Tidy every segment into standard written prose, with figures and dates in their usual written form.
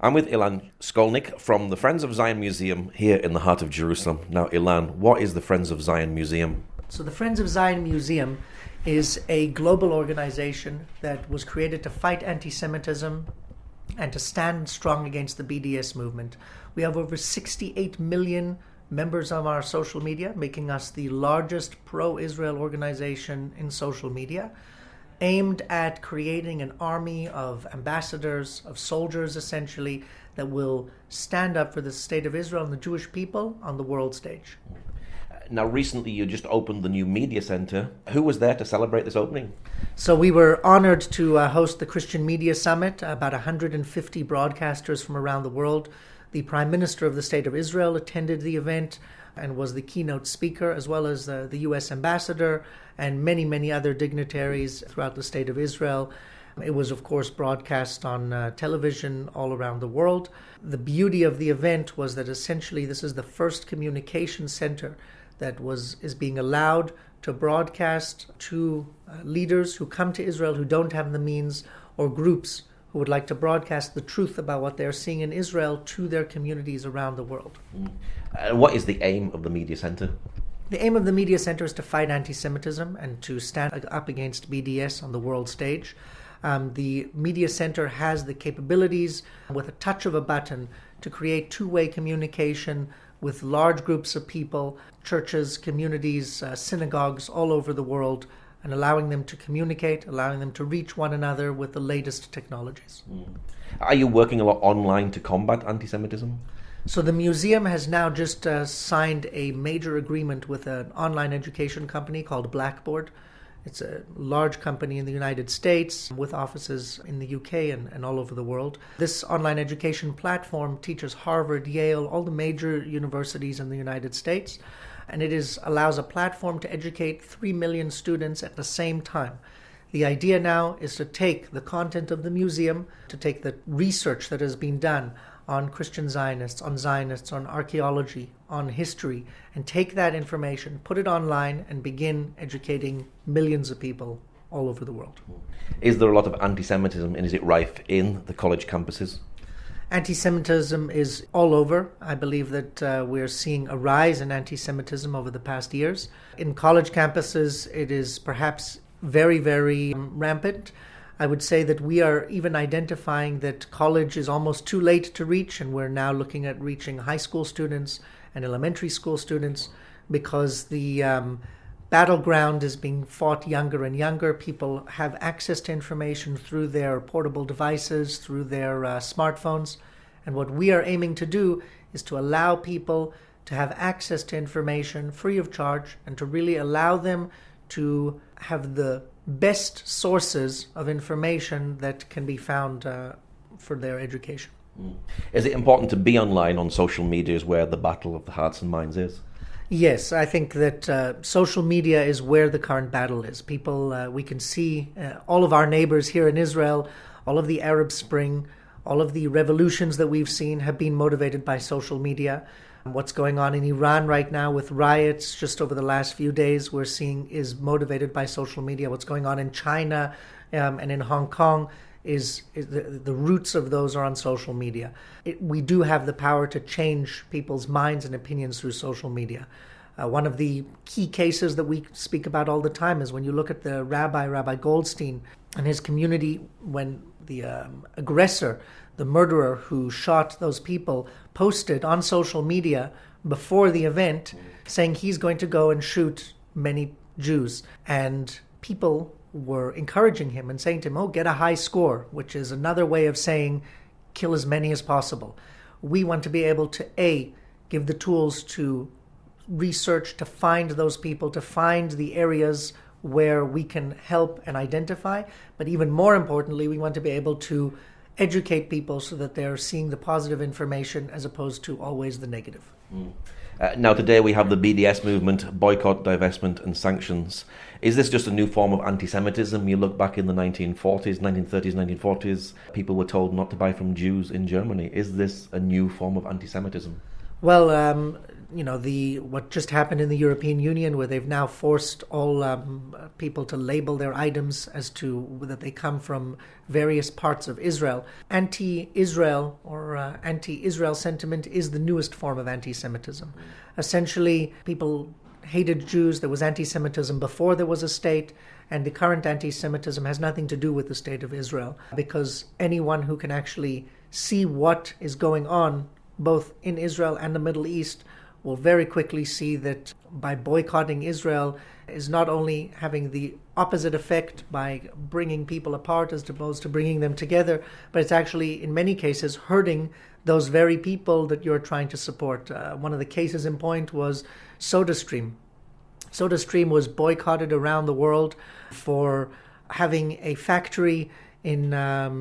I'm with Illan Scolnik from the Friends of Zion Museum here in the heart of Jerusalem. Now, Illan, what is the Friends of Zion Museum? So the Friends of Zion Museum is a global organization that was created to fight anti-Semitism and to stand strong against the BDS movement. We have over 68 million members of our social media, making us the largest pro-Israel organization in social media, aimed at creating an army of ambassadors, of soldiers essentially, that will stand up for the state of Israel and the Jewish people on the world stage. Now, recently you just opened the new media center. Who was there to celebrate this opening? So we were honored to host the Christian Media Summit, about 150 broadcasters from around the world. The Prime Minister of the State of Israel attended the event and was the keynote speaker, as well as the U.S. ambassador and many, many other dignitaries throughout the State of Israel. It was, of course, broadcast on television all around the world. The beauty of the event was that essentially this is the first communication center that is being allowed to broadcast to leaders who come to Israel who don't have the means, or groups who would like to broadcast the truth about what they're seeing in Israel to their communities around the world. What is the aim of the media center? The aim of the media center is to fight anti-Semitism and to stand up against BDS on the world stage. The media center has the capabilities, with a touch of a button, to create two-way communication with large groups of people, churches, communities, synagogues all over the world, and allowing them to communicate, allowing them to reach one another with the latest technologies. Are you working a lot online to combat anti-Semitism? So the museum has now just signed a major agreement with an online education company called Blackboard. It's a large company in the United States with offices in the UK and all over the world. This online education platform teaches Harvard, Yale, all the major universities in the United States, and it allows a platform to educate 3 million students at the same time. The idea now is to take the content of the museum, to take the research that has been done on Christian Zionists, on archaeology, on history, and take that information, put it online, and begin educating millions of people all over the world. Is there a lot of anti-Semitism, and is it rife in the college campuses? Anti-Semitism is all over. I believe that we're seeing a rise in anti-Semitism over the past years. In college campuses, it is perhaps very, very rampant. I would say that we are even identifying that college is almost too late to reach, and we're now looking at reaching high school students and elementary school students, because the battleground is being fought younger and younger. People have access to information through their portable devices, through their smartphones. And what we are aiming to do is to allow people to have access to information free of charge, and to really allow them to have the best sources of information that can be found for their education. Is it important to be online on social media is where the battle of the hearts and minds is? Yes, I think that social media is where the current battle is. People, we can see all of our neighbors here in Israel, all of the Arab Spring, all of the revolutions that we've seen have been motivated by social media. What's going on in Iran right now with riots just over the last few days, we're seeing is motivated by social media. What's going on in China and in Hong Kong is the roots of those are on social media. We do have the power to change people's minds and opinions through social media. One of the key cases that we speak about all the time is when you look at the Rabbi Goldstein and his community, when the aggressor, the murderer who shot those people, posted on social media before the event saying he's going to go and shoot many Jews. And people were encouraging him and saying to him, oh, get a high score, which is another way of saying kill as many as possible. We want to be able to, give the tools to research, to find those people, to find the areas where we can help and identify. But even more importantly, we want to be able to educate people so that they're seeing the positive information as opposed to always the negative. Now today we have the BDS movement, boycott, divestment and sanctions. Is this just a new form of anti-Semitism? You look back in the 1940s, 1930s, 1940s, people were told not to buy from Jews in Germany. Is this a new form of anti-Semitism? Well, what just happened in the European Union, where they've now forced all people to label their items as to that they come from various parts of Israel. Anti-Israel or anti-Israel sentiment is the newest form of anti-Semitism. Essentially, people hated Jews. There was anti-Semitism before there was a state, and the current anti-Semitism has nothing to do with the state of Israel, because anyone who can actually see what is going on both in Israel and the Middle East will very quickly see that by boycotting Israel is not only having the opposite effect by bringing people apart as opposed to bringing them together, but it's actually in many cases hurting those very people that you're trying to support. One of the cases in point was SodaStream. SodaStream was boycotted around the world for having a factory in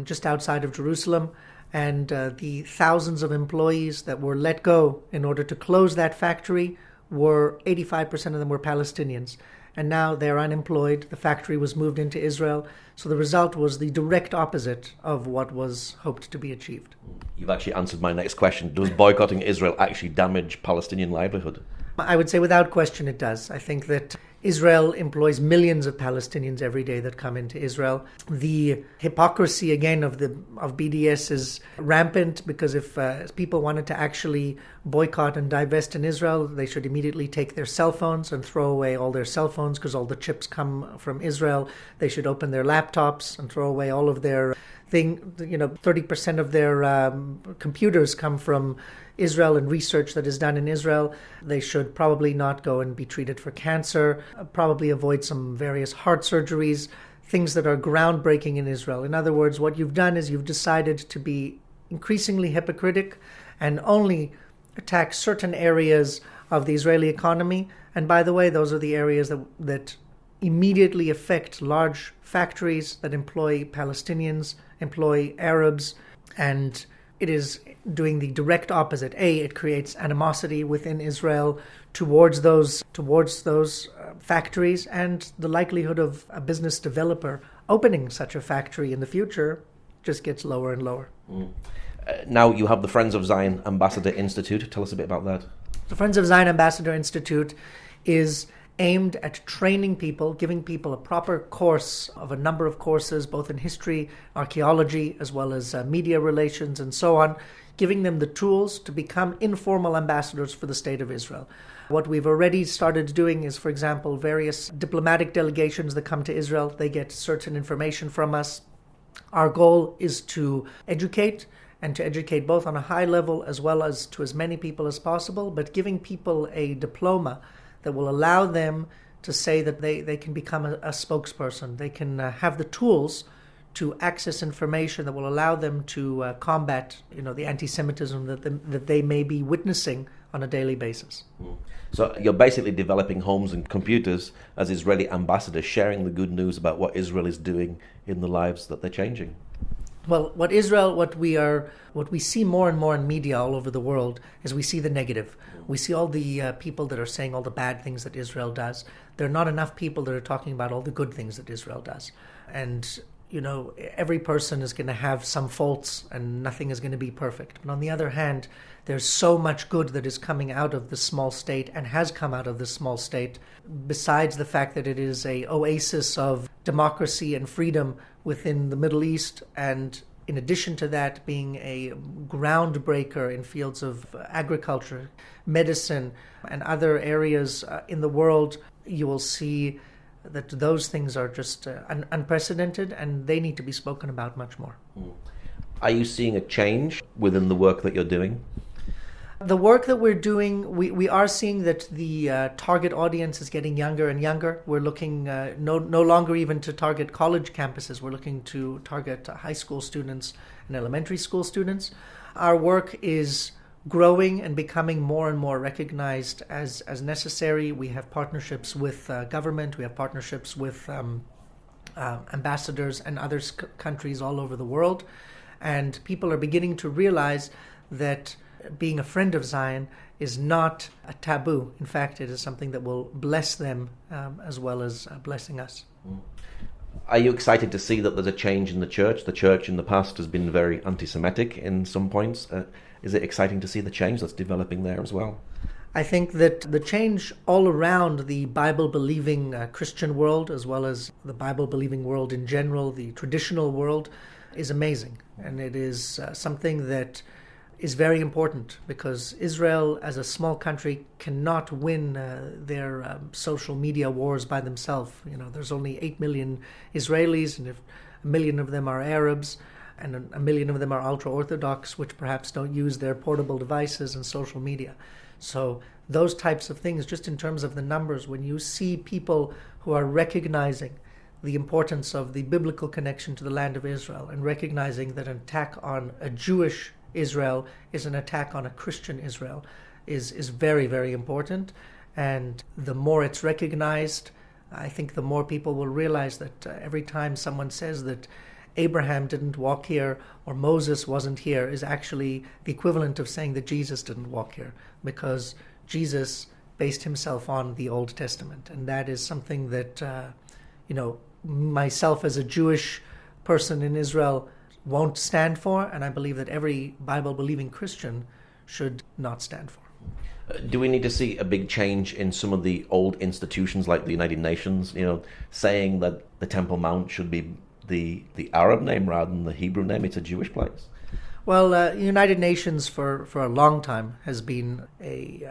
just outside of Jerusalem, and the thousands of employees that were let go in order to close that factory were 85% of them were Palestinians. And now they're unemployed. The factory was moved into Israel. So the result was the direct opposite of what was hoped to be achieved. You've actually answered my next question. Does boycotting Israel actually damage Palestinian livelihood? I would say without question it does. I think that Israel employs millions of Palestinians every day that come into Israel. The hypocrisy, again, of BDS is rampant, because if people wanted to actually boycott and divest in Israel, they should immediately take their cell phones and throw away all their cell phones, because all the chips come from Israel. They should open their laptops and throw away all of their 30% of their computers come from Israel and research that is done in Israel. They should probably not go and be treated for cancer, probably avoid some various heart surgeries, things that are groundbreaking in Israel. In other words, what you've done is you've decided to be increasingly hypocritic and only attack certain areas of the Israeli economy. And by the way, those are the areas that immediately affect large factories that employ Palestinians, employ Arabs, and it is doing the direct opposite. It creates animosity within Israel towards those factories, and the likelihood of a business developer opening such a factory in the future just gets lower and lower. Now you have the Friends of Zion Ambassador Institute. Tell us a bit about that. The Friends of Zion Ambassador Institute is aimed at training people, giving people a proper course of a number of courses, both in history, archaeology, as well as media relations and so on, giving them the tools to become informal ambassadors for the State of Israel. What we've already started doing is, for example, various diplomatic delegations that come to Israel, they get certain information from us. Our goal is to educate, and to educate both on a high level as well as to as many people as possible, but giving people a diploma that will allow them to say that they can become a spokesperson. They can have the tools to access information that will allow them to combat, the anti-Semitism that they may be witnessing on a daily basis. So you're basically developing homes and computers as Israeli ambassadors, sharing the good news about what Israel is doing in the lives that they're changing. Well, what we see more and more in media all over the world is we see the negative. We see all the people that are saying all the bad things that Israel does. There are not enough people that are talking about all the good things that Israel does. And, every person is going to have some faults and nothing is going to be perfect. But on the other hand, there's so much good that is coming out of this small state and has come out of this small state, besides the fact that it is an oasis of democracy and freedom within the Middle East, and in addition to that, being a groundbreaker in fields of agriculture, medicine, and other areas in the world. You will see that those things are just unprecedented, and they need to be spoken about much more. Are you seeing a change within the work that you're doing? The work that we're doing, we are seeing that the target audience is getting younger and younger. We're looking no longer even to target college campuses. We're looking to target high school students and elementary school students. Our work is growing and becoming more and more recognized as necessary. We have partnerships with government. We have partnerships with ambassadors and other countries all over the world. And people are beginning to realize that being a friend of Zion is not a taboo. In fact, it is something that will bless them as well as blessing us. Are you excited to see that there's a change in the church? The church in the past has been very anti-Semitic in some points. Is it exciting to see the change that's developing there as well? I think that the change all around the Bible-believing Christian world, as well as the Bible-believing world in general, the traditional world, is amazing. And it is something that is very important, because Israel, as a small country, cannot win their social media wars by themselves. There's only 8 million Israelis, and if 1 million of them are Arabs, and 1 million of them are ultra-Orthodox, which perhaps don't use their portable devices and social media. So those types of things, just in terms of the numbers, when you see people who are recognizing the importance of the biblical connection to the land of Israel, and recognizing that an attack on a Jewish Israel is an attack on a Christian Israel, is very, very important. And the more it's recognized, I think the more people will realize that every time someone says that Abraham didn't walk here or Moses wasn't here is actually the equivalent of saying that Jesus didn't walk here, because Jesus based himself on the Old Testament. And that is something that, myself as a Jewish person in Israel won't stand for, and I believe that every Bible-believing Christian should not stand for. Do we need to see a big change in some of the old institutions like the United Nations, saying that the Temple Mount should be the Arab name rather than the Hebrew name? It's a Jewish place. Well, United Nations for a long time has been a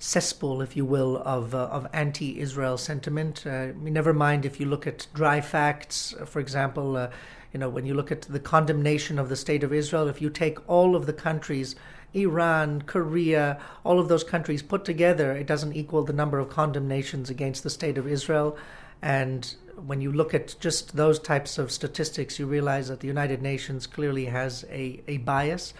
cesspool, if you will, of anti-Israel sentiment. Never mind if you look at dry facts, for example, when you look at the condemnation of the State of Israel, if you take all of the countries, Iran, Korea, all of those countries put together, it doesn't equal the number of condemnations against the State of Israel. And when you look at just those types of statistics, you realize that the United Nations clearly has a bias.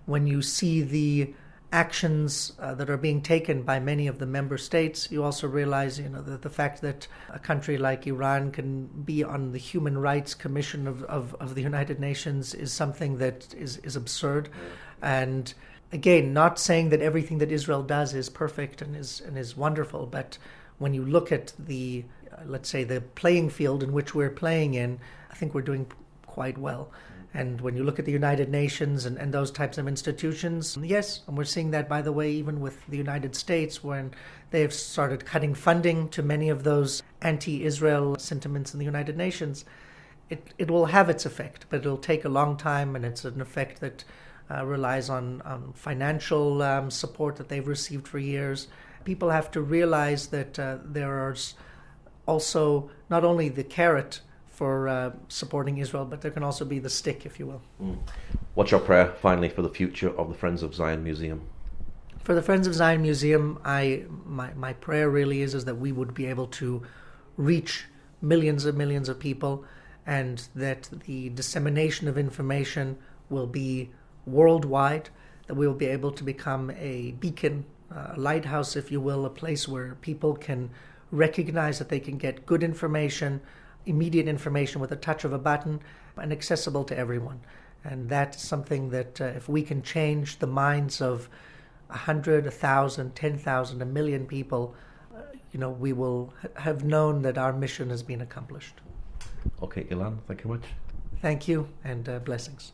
When you see the actions that are being taken by many of the member states, you also realize, that the fact that a country like Iran can be on the Human Rights Commission of the United Nations is something that is absurd. And again, not saying that everything that Israel does is perfect and is wonderful, but when you look at the, let's say, the playing field in which we're playing in, I think we're doing quite well. And when you look at the United Nations and those types of institutions, yes, and we're seeing that, by the way, even with the United States, when they have started cutting funding to many of those anti-Israel sentiments in the United Nations, it will have its effect, but it'll take a long time, and it's an effect that relies on financial support that they've received for years. People have to realize that there is also not only the carrot for supporting Israel, but there can also be the stick, if you will. What's your prayer, finally, for the future of the Friends of Zion Museum? For the Friends of Zion Museum, my prayer really is that we would be able to reach millions and millions of people, and that the dissemination of information will be worldwide, that we will be able to become a beacon, a lighthouse, if you will, a place where people can recognize that they can get good information, immediate information with a touch of a button, and accessible to everyone. And that's something that if we can change the minds of 100, 1,000, 10,000, 1 million people, we will have known that our mission has been accomplished. Okay, Illan, thank you much. Thank you, and blessings.